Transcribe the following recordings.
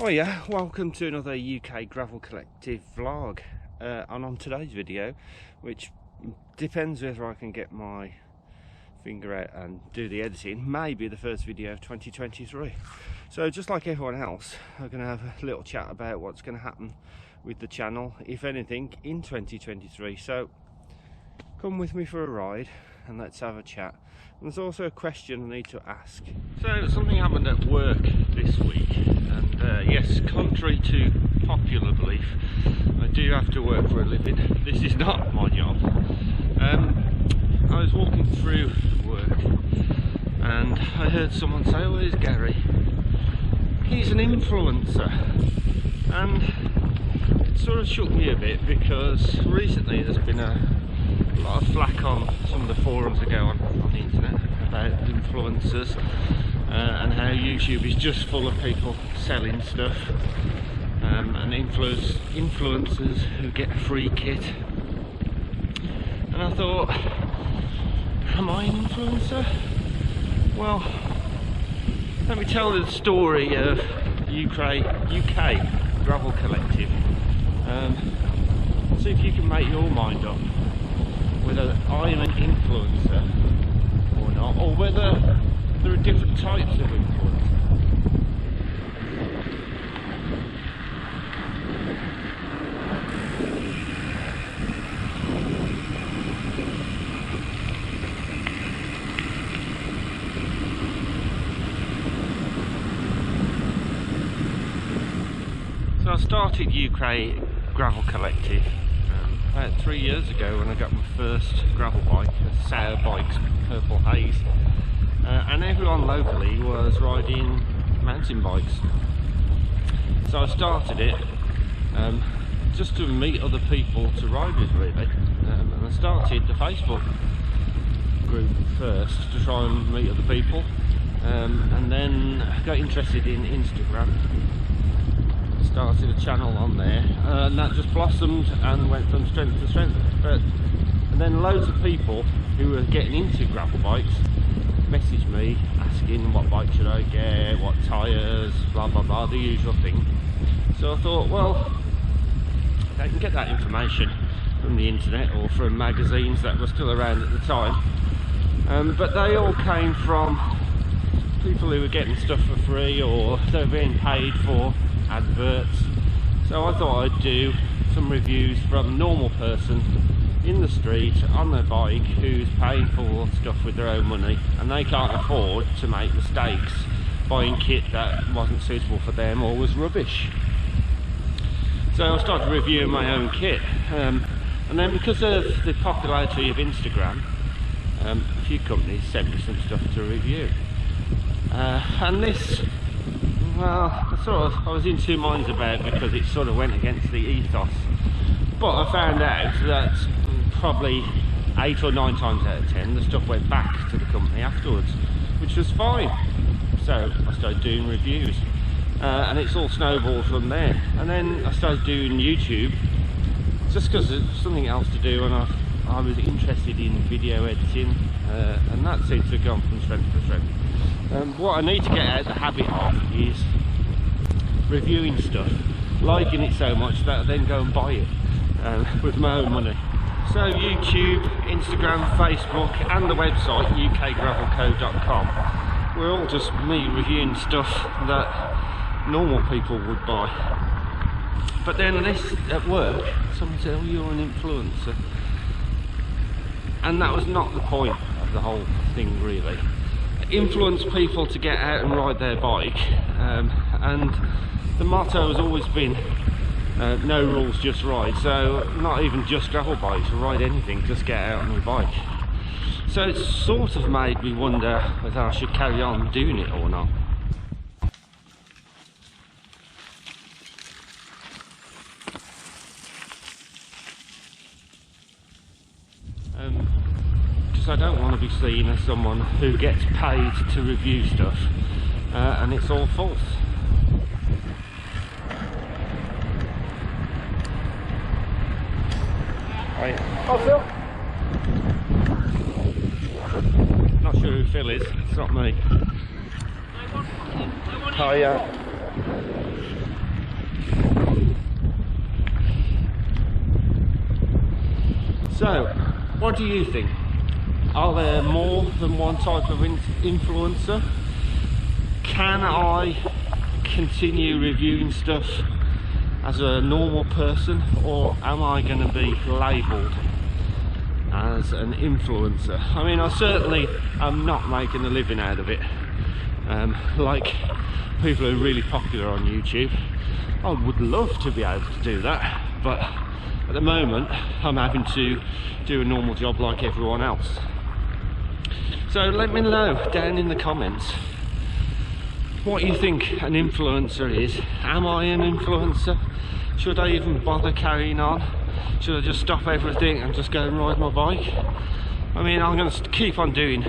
Oh yeah, welcome to another UK Gravel Collective vlog. And on today's video, which depends whether I can get my finger out and do the editing, may be the first video of 2023. So just like everyone else, I'm going to have a little chat about what's going to happen with the channel, if anything, in 2023. So come with me for a ride and let's have a chat. And there's also a question I need to ask. So something happened at work this week, and yes, contrary to popular belief, I do have to work for a living. This is not my job. I was walking through work and I heard someone say, "Oh, here's Gary. He's an influencer." And it sort of shook me a bit, because recently there's been a lot of flack on some of the forums that go on the internet about influencers and how YouTube is just full of people selling stuff and influencers who get a free kit. And I thought, am I an influencer? Well, let me tell the story of UK Gravel Collective. See if you can make your mind up whether I am an influencer or not, or whether there are different types of influencer. So I started UK Gravel Collective about 3 years ago when I got my first gravel bike, a Sauer Bikes Purple Haze, and everyone locally was riding mountain bikes. So I started it just to meet other people to ride with, really, and I started the Facebook group first to try and meet other people, and then I got interested in Instagram. Started a channel on there, and that just blossomed and went from strength to strength. And then loads of people who were getting into gravel bikes messaged me asking what bike should I get, what tyres, blah blah blah, the usual thing. So I thought, well, I can get that information from the internet or from magazines that were still around at the time, but they all came from people who were getting stuff for free or they were being paid for adverts. So I thought I'd do some reviews from a normal person in the street on their bike who's paying for stuff with their own money, and they can't afford to make mistakes buying kit that wasn't suitable for them or was rubbish. So I started reviewing my own kit, and then because of the popularity of Instagram, a few companies sent me some stuff to review, and this, well, I was in two minds about it, because it sort of went against the ethos. But I found out that probably 8 or 9 times out of 10 the stuff went back to the company afterwards, which was fine. So I started doing reviews, and it's all snowballed from there. And then I started doing YouTube just because there's something else to do, and I was interested in video editing, and that seems to have gone from strength to strength. What I need to get out of the habit of is reviewing stuff, liking it so much that I then go and buy it with my own money. So YouTube, Instagram, Facebook and the website ukgravelco.com, we're all just me reviewing stuff that normal people would buy. But then this, at work, someone said, "Oh, you're an influencer," and that was not the point of the whole thing, really. Influence people to get out and ride their bike, and the motto has always been no rules, just ride. So not even just gravel bikes, ride anything, just get out on your bike. So it's sort of made me wonder whether I should carry on doing it or not. I don't want to be seen as someone who gets paid to review stuff, and it's all false. Right. Oh, Phil? Not sure who Phil is, it's not me. Hiya. So, what do you think? Are there more than one type of influencer? Can I continue reviewing stuff as a normal person, or am I going to be labelled as an influencer? I mean, I certainly am not making a living out of it, like people who are really popular on YouTube. I would love to be able to do that, but at the moment I'm having to do a normal job like everyone else. So let me know down in the comments what you think an influencer is. Am I an influencer? Should I even bother carrying on? Should I just stop everything and just go and ride my bike? I mean, I'm going to keep on doing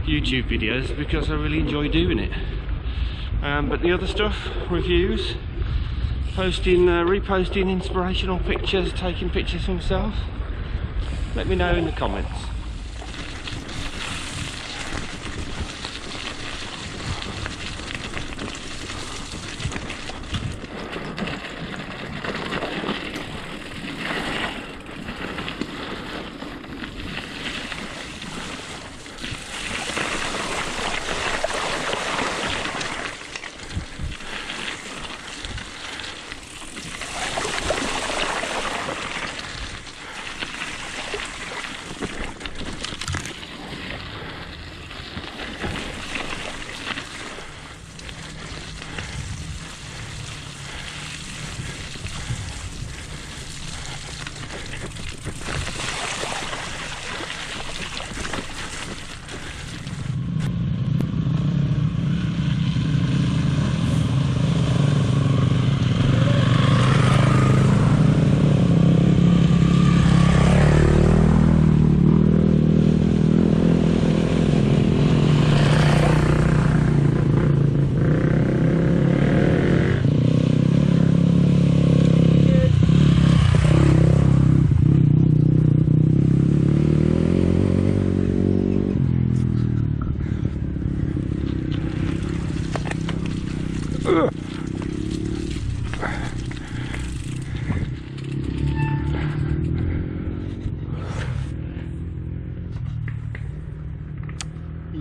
YouTube videos because I really enjoy doing it. But the other stuff, reviews, posting, reposting inspirational pictures, taking pictures of myself, let me know in the comments.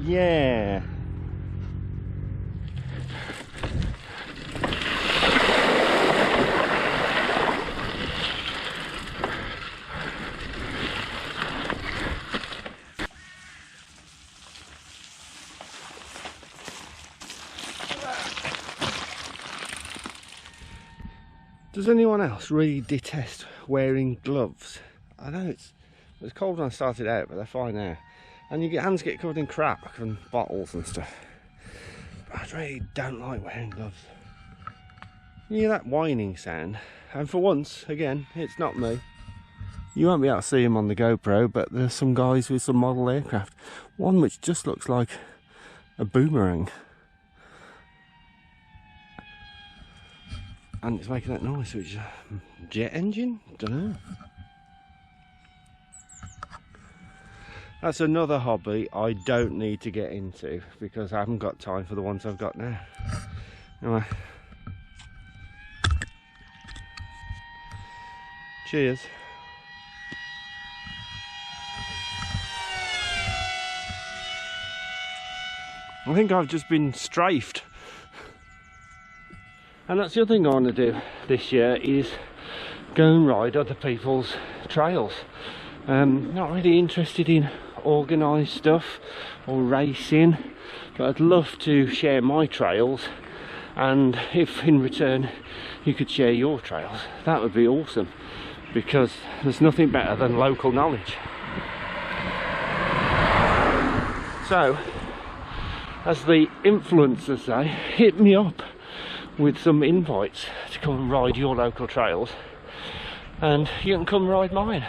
Yeah. Does anyone else really detest wearing gloves? I know it was cold when I started out, but they're fine now. And your hands get covered in crap and bottles and stuff. But I really don't like wearing gloves. You hear that whining sound? And for once, again, it's not me. You won't be able to see him on the GoPro, but there's some guys with some model aircraft. One which just looks like a boomerang. And it's making that noise, which is a jet engine? Don't know. That's another hobby I don't need to get into because I haven't got time for the ones I've got now. Anyway. Cheers. I think I've just been strafed. And that's the other thing I want to do this year is go and ride other people's trails. Not really interested in organised stuff or racing, but I'd love to share my trails, and if in return you could share your trails, that would be awesome, because there's nothing better than local knowledge. So, as the influencers say, hit me up with some invites to come and ride your local trails, and you can come ride mine.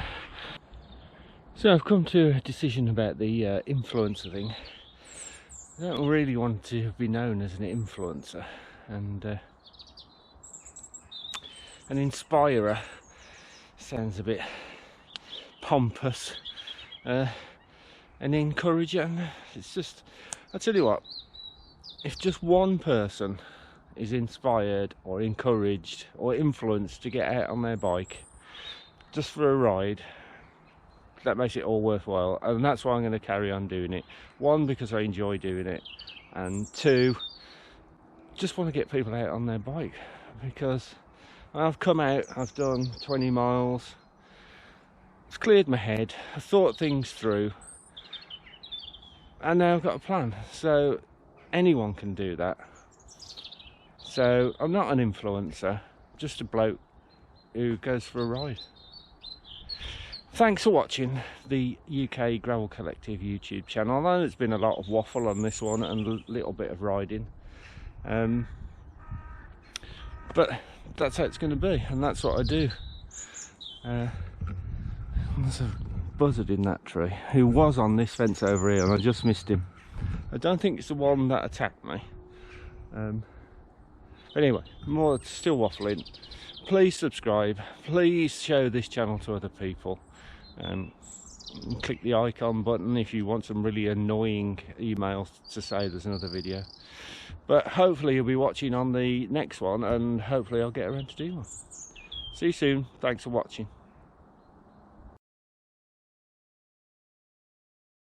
So I've come to a decision about the influencer thing. I don't really want to be known as an influencer, and an inspirer sounds a bit pompous. An encourager, it's just, I tell you what, if just one person is inspired or encouraged or influenced to get out on their bike just for a ride, that makes it all worthwhile. And that's why I'm going to carry on doing it. One, because I enjoy doing it, and two, just want to get people out on their bike, because I've come out, I've done 20 miles, I've cleared my head, I've thought things through, and now I've got a plan. So anyone can do that. So I'm not an influencer, just a bloke who goes for a ride. Thanks for watching the UK Gravel Collective YouTube channel. I know there's been a lot of waffle on this one and a little bit of riding, but that's how it's going to be, and that's what I do. There's a buzzard in that tree who was on this fence over here, and I just missed him. I don't think it's the one that attacked me. Anyway, still waffling. Please subscribe, please show this channel to other people. Click the icon button if you want some really annoying emails to say there's another video. But hopefully you'll be watching on the next one, and hopefully I'll get around to do one. See you soon. Thanks for watching.